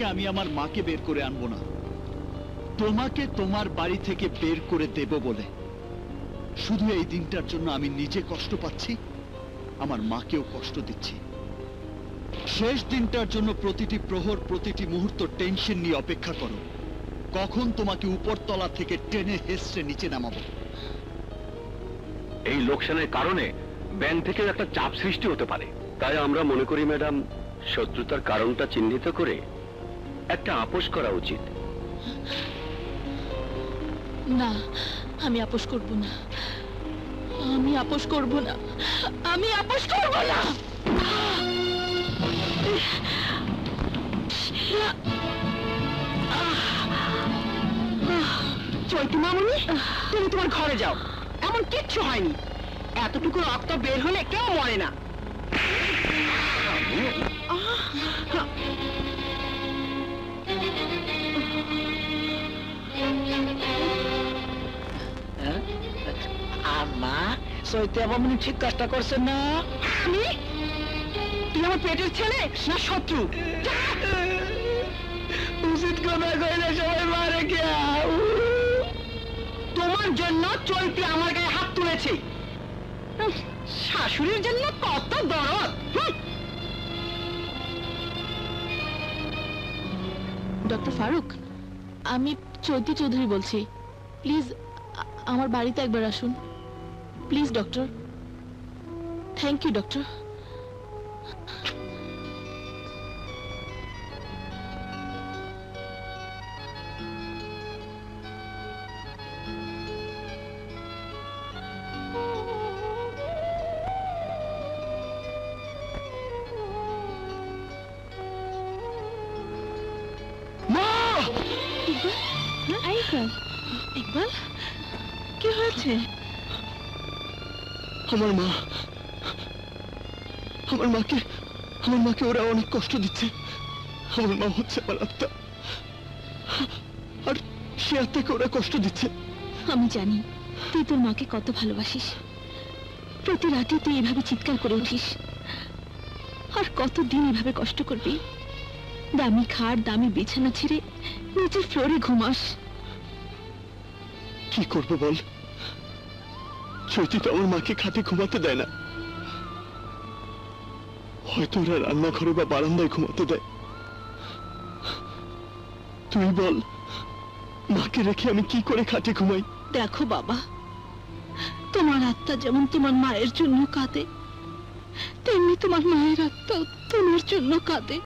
থেকে আমি আমার মাকে বের করে আনবো না, তোমাকে তোমার বাড়ি থেকে বের করে দেব বলে। শুধু এই দিনটার জন্য আমি নিজে কষ্ট পাচ্ছি, আমার মাকেও কষ্ট দিচ্ছি। শেষ দিনটার জন্য প্রতিটি প্রহর, প্রতিটি মুহূর্ত টেনশন নিয়ে অপেক্ষা করো, কখন তোমাকে উপরতলা থেকে টেনে হেসড়ে নিচে নামাবো। এই লোকসানের কারণে ব্যাংক থেকে একটা চাপ সৃষ্টি হতে পারে। তাই আমরা মনে করি ম্যাডাম, শত্রুতার কারণটা চিহ্নিত করে একটা আপোষ করা উচিত। না, আমি আপোষ করব না, আমি আপোষ করব না, আমি আপোষ করব না। চৈতি মামুনি, তুমি তোমার ঘরে যাও, এমন কিচ্ছু হয়নি। এতটুকু রক্ত বের হলে কেউ মরে না। আম্মা, চৈতি মামুনি ঠিক কাজটা করছেন না? আমি? তুই আমার পেটের ছেলে না শত্রু? উচিত কথা কইলে সবাই মারে কে? তোমার জন্য চৈতি আমার গায়ে হাত তুলেছে। শাশুড়ির জন্য কত দরদ। ডক্টর ফারুক, আমি চৈতি চৌধুরী বলছি। প্লিজ আমার বাড়িতে একবার আসুন, please doctor. Thank you doctor. Iqbal, কি হয়েছে? আমার মাকে ওরা অনেক কষ্ট দিচ্ছে। আমার মা হচ্ছে আমার আত্মা, আর সে আত্মাকে ওরা কষ্ট দিচ্ছে। আমি জানি তুই তোর মাকে কত ভালোবাসিস। প্রতি রাতে তুই এভাবে চিৎকার করে উঠিস, আর কতদিন এভাবে কষ্ট করবি? দামি খাট, দামি বিছানা ছেড়ে নিচের ফ্লোরে ঘুমাস। কি করবো বল, চৈতি তো আমার মাকে খাটে ঘুমাতে দেয় না। হয়তো ওরা রান্নাঘরে বা বারান্দায় ঘুমাতে দেয়। তুই বল, মাকে রেখে আমি কি করে খাটে ঘুমাই? দেখো বাবা, তোমার আত্মা যেমন তোমার মায়ের জন্য কাঁদে, তেমনি তোমার মায়ের আত্মাও তোমার জন্য কাঁদে।